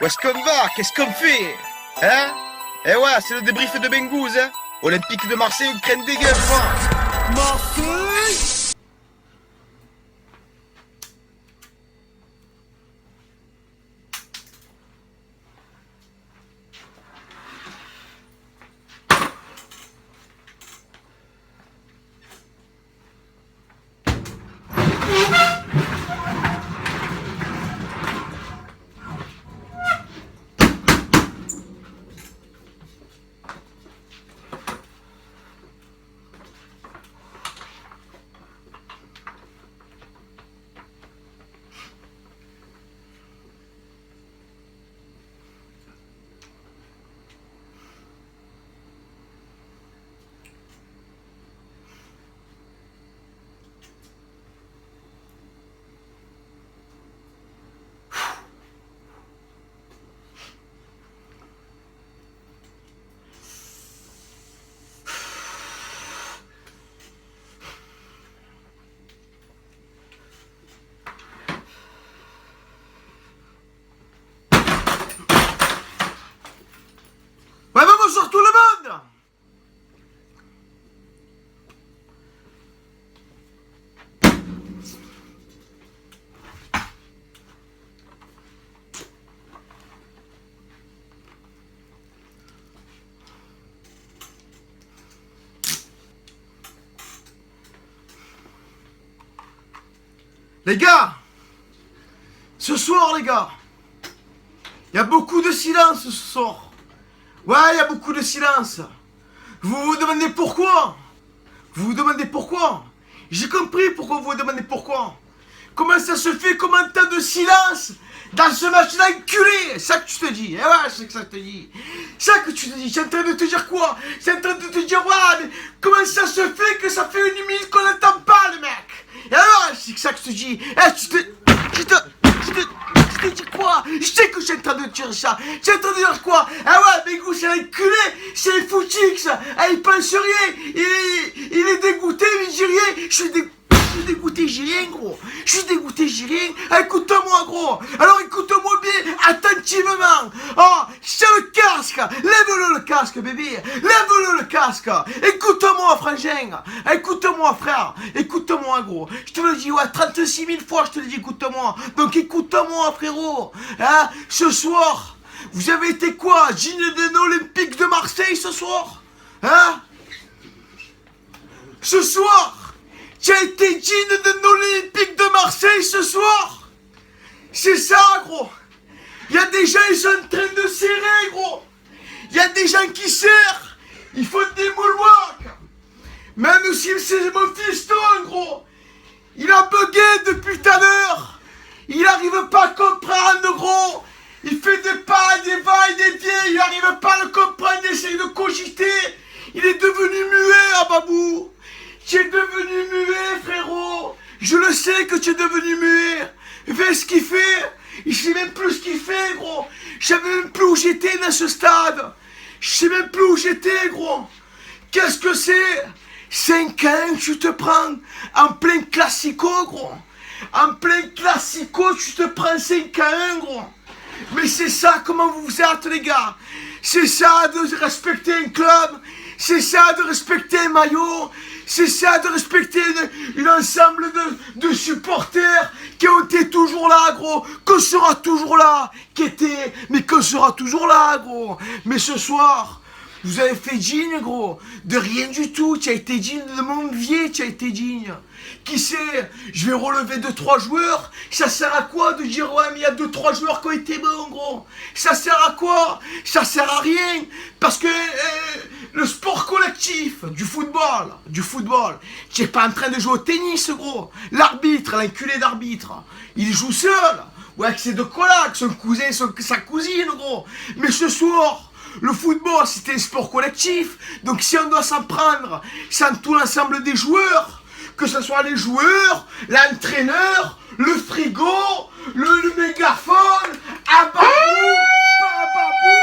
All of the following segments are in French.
Où est-ce qu'on va? Qu'est-ce qu'on fait? Hein? Eh ouais, c'est le débrief de Bengouze, hein? Olympique de Marseille, Ukraine des gueules, quoi. Marseille! Ouais, bah bonjour tout le monde! Les gars, ce soir les gars, il y a beaucoup de silence ce soir. Ouais, il y a beaucoup de silence. Vous vous demandez pourquoi? Vous vous demandez pourquoi? J'ai compris pourquoi vous vous demandez pourquoi. Comment ça se fait, comment tant de silence dans ce match-là enculé? C'est ça que tu te dis. Eh ouais, c'est que ça que te dis. C'est ça que tu te dis. C'est en train de te dire quoi? C'est en train de te dire, ouais, mais comment ça se fait que ça fait une minute qu'on n'entend pas le mec? Eh ouais, c'est que ça que je te dis. Eh, tu te dis quoi? Je sais que je suis en train de dire ça. Je suis en train de dire quoi? Ah ouais, mais gros, c'est un enculé. C'est un foutix. Ah, il pense rien. Il est dégoûté, mais il dit rien. Je suis dégoûté, j'ai rien, gros. Je suis dégoûté, j'ai rien. Ah, écoute-moi, gros. Alors écoute-moi bien, attentivement. Oh, c'est le casque. Lève-le le casque, bébé. Lève-le le casque. Écoute-moi, frangin. Écoute-moi, frère. Écoute-moi, gros. Je te le dis, ouais, 36 000 fois, je te le dis, écoute-moi. Donc écoute-moi, frérot. Hein, ce soir, vous avez été quoi? Digne de l'Olympique de Marseille ce soir? Hein? Ce soir, tu as été digne de l'Olympique de Marseille ce soir? C'est ça, gros. Il y a des gens, ils sont en train de serrer, gros. Il y a des gens qui serrent. Ils font des moonwalks. Même si c'est mon fiston, gros. Il a bugué depuis tout à l'heure. Il n'arrive pas à comprendre, gros. Il fait des pas, des va-et des vient. Il n'arrive pas à le comprendre. Il essaye de cogiter. Il est devenu muet, ah babou. Tu es devenu muet, frérot. Je le sais que tu es devenu muet. Fais ce qu'il fait. Il sait même plus ce qu'il fait, gros. Je savais même plus où j'étais dans ce stade. Je sais même plus où j'étais, gros. Qu'est-ce que c'est? 5-1, tu te prends en plein classico, gros. En plein classico, tu te prends 5-1, gros. Mais c'est ça, comment vous êtes, les gars. C'est ça de respecter un club. C'est ça de respecter un maillot. C'est ça de respecter un ensemble de supporters qui ont été toujours là, gros. Que sera toujours là. Qui était, mais que sera toujours là, gros. Mais ce soir, vous avez fait digne, gros. De rien du tout. Tu as été digne de mon vieil, tu as été digne. Qui sait, je vais relever 2-3 joueurs. Ça sert à quoi de dire ouais mais il y a 2-3 joueurs qui ont été bons, gros? Ça sert à quoi? Ça sert à rien. Parce que le sport collectif du football, tu n'es pas en train de jouer au tennis, gros. L'arbitre, l'enculé d'arbitre, il joue seul. Ouais, avec ses deux collègues, son cousin, sa cousine, gros. Mais ce soir, le football, c'était un sport collectif. Donc si on doit s'en prendre, sans tout l'ensemble des joueurs, que ce soit les joueurs, l'entraîneur, le frigo, le mégaphone, à babou, pas à babou,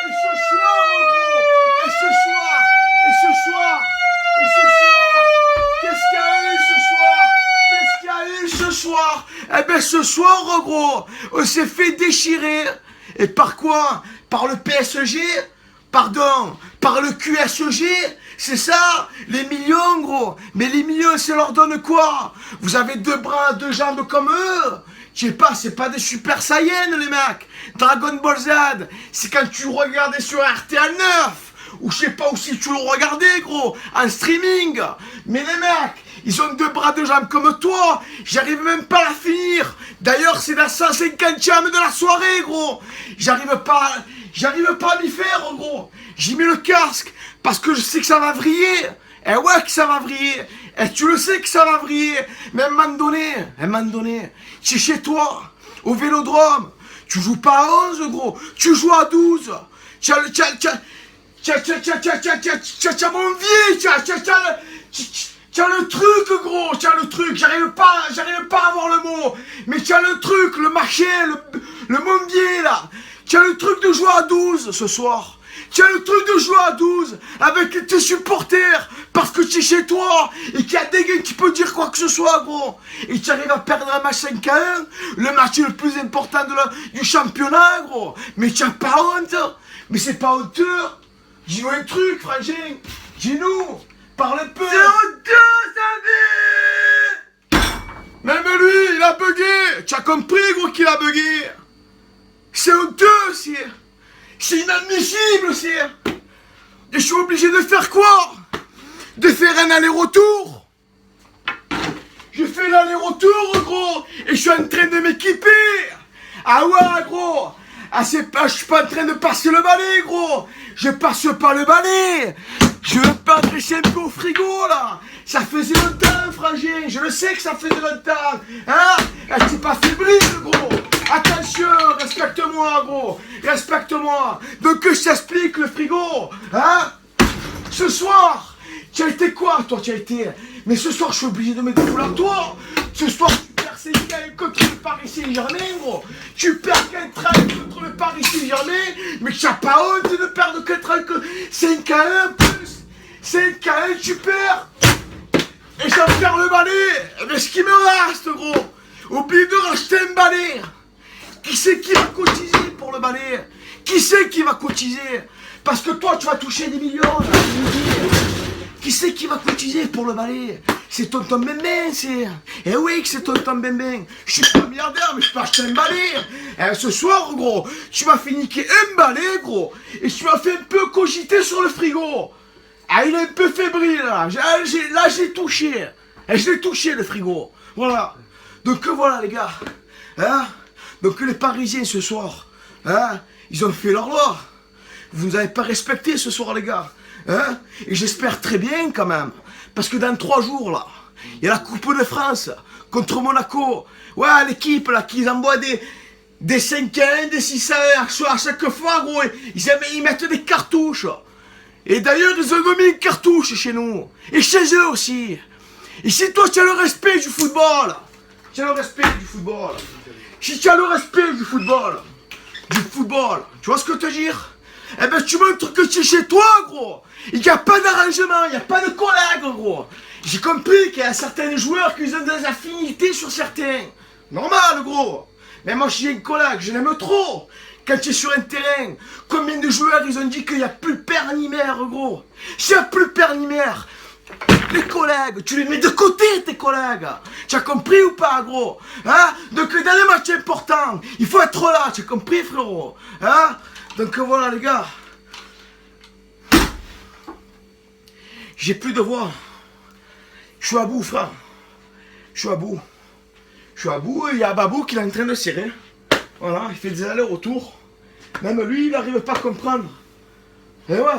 et ce soir, gros, qu'est-ce qu'il y a eu ce soir? Eh ben ce soir, gros, on s'est fait déchirer. Et par quoi? Par le PSG? Pardon, par le QSG? C'est ça? Les millions, gros. Mais les millions, ça leur donne quoi? Vous avez 2 bras, 2 jambes comme eux? Je sais pas, c'est pas des super saiyans, les mecs. Dragon Ball Z, c'est quand tu regardais sur RTL 9. Ou je sais pas où si tu le regardais, gros, en streaming. Mais les mecs, ils ont 2 bras, 2 jambes comme toi. J'arrive même pas à la finir. D'ailleurs, c'est la 150e de la soirée, gros. J'arrive pas à m'y faire, gros. J'ai mis le casque parce que je sais que ça va vriller. Eh ouais que ça va vriller. Et tu le sais que ça va vriller. Mais à un moment donné, tu es chez toi, au Vélodrome. Tu joues pas à 11, gros. Tu joues à 12. Tiens mon vie. Tiens le truc, gros. Tiens le truc. J'arrive pas à avoir le mot. Mais tiens le truc, le marché, le mondier, là. Tiens le truc de jouer à 12 ce soir. Tiens le truc de jouer à 12 avec tes supporters parce que tu es chez toi et qu'il y a des gars qui peuvent dire quoi que ce soit, gros. Et tu arrives à perdre un match 5-1, le match le plus important du championnat, gros. Mais tu n'as pas honte. Mais c'est pas honteux. Dis-nous un truc, frangin. Dis-nous. Parle un peu. C'est honteux, Samy! Même lui, il a bugué. Tu as compris, gros, qu'il a bugué. C'est honteux, sire. C'est inadmissible, sire. Et je suis obligé de faire quoi? De faire un aller-retour. Je fais l'aller-retour, gros. Et je suis en train de m'équiper. Ah ouais, gros. Ah, c'est pas, je suis pas en train de passer le balai, gros. Je passe pas le balai. Je veux pas adresser un peu au frigo, là. Ça faisait longtemps, frangin. Je le sais que ça faisait longtemps. Hein? Elle s'est pas fébrile, gros. Attention, respecte-moi, gros. Respecte-moi. Donc je t'explique le frigo. Hein? Ce soir, tu as été quoi, toi? Tu as été... Mais ce soir, je suis obligé de mettre des foulards, toi. Ce soir, tu perds 5-1 contre le Paris Saint-Germain, gros. Tu perds 4-1 contre le Paris Saint-Germain. Mais tu n'as pas honte de perdre 4-1 contre 5-1 plus. 5-1, tu perds. Et j'en perds le balai. Mais ce qui me reste, gros. Oublie de racheter un balai. Qui c'est qui va cotiser pour le balai? Qui c'est qui va cotiser? Parce que toi, tu vas toucher des millions, là. Qui c'est qui va cotiser pour le balai? C'est tonton Bembin, c'est... Eh oui que c'est tonton Bembin. Je suis pas milliardaire, mais je peux acheter un balai. Et ce soir, gros, tu m'as fait niquer un balai, gros. Et tu m'as fait un peu cogiter sur le frigo. Ah, il est un peu fébrile, là. Là, j'ai touché. Et je l'ai touché, le frigo. Voilà. Donc voilà, les gars. Hein? Donc les Parisiens, ce soir, hein, ils ont fait leur loi. Vous nous avez pas respecté ce soir, les gars. Hein? Et j'espère très bien, quand même. Parce que dans 3 jours, là, il y a la Coupe de France contre Monaco. Ouais, l'équipe, là, qui envoie des 5-1, des 6-1 à chaque fois, gros. Ils mettent des cartouches. Et d'ailleurs, ils ont mis une cartouche chez nous. Et chez eux aussi. Et si toi, tu as le respect du football, tu as le respect du football. Si tu as le respect du football, tu vois ce que je veux te dire? Eh ben, tu montres que tu es chez toi, gros. Il n'y a pas d'arrangement, il n'y a pas de collègue, gros. J'ai compris qu'il y a certains joueurs qui ont des affinités sur certains. Normal, gros. Mais moi, j'ai un collègue, je l'aime trop. Quand tu es sur un terrain, combien de joueurs ils ont dit qu'il n'y a plus père ni mère, gros? S'il n'y a plus père ni mère, les collègues, tu les mets de côté, tes collègues. Tu as compris ou pas, gros? Hein? Donc, dans les matchs importants, il faut être là. Tu as compris, frérot? Hein? Donc, voilà, les gars. J'ai plus de voix. Je suis à bout, frère. Je suis à bout. Et il y a Babou qui est en train de serrer. Voilà, il fait des allers-retours. Même lui, il n'arrive pas à comprendre. Et ouais.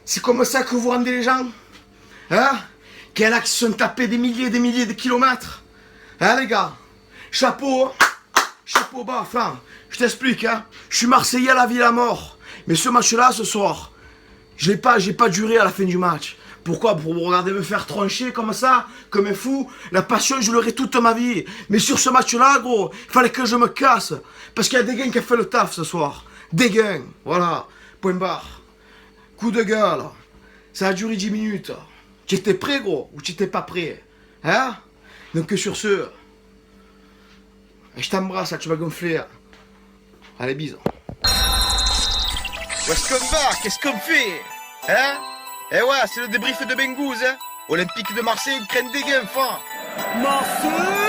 C'est comme ça que vous rendez les gens. Hein? Qu'il y en a qui se sont tapés des milliers de kilomètres. Hein, les gars? Chapeau. Chapeau bas, enfin. Je t'explique, hein. Je suis Marseillais à la vie et à la mort. Mais ce match-là, ce soir, j'ai pas duré à la fin du match. Pourquoi? Pour vous regarder me faire trancher comme ça, comme un fou. La passion, je l'aurai toute ma vie. Mais sur ce match-là, gros, il fallait que je me casse. Parce qu'il y a des gains qui ont fait le taf ce soir. Des gains, voilà. Point barre. Coup de gueule. Ça a duré 10 minutes. Tu étais prêt, gros, ou tu n'étais pas prêt? Hein? Donc sur ce, je t'embrasse, tu vas gonfler. Allez, bisous. Où est-ce qu'on va? Qu'est-ce qu'on fait? Hein? Eh ouais, c'est le débrief de Bengouze, hein? Olympique de Marseille, Ukraine des gains, fin. Marseille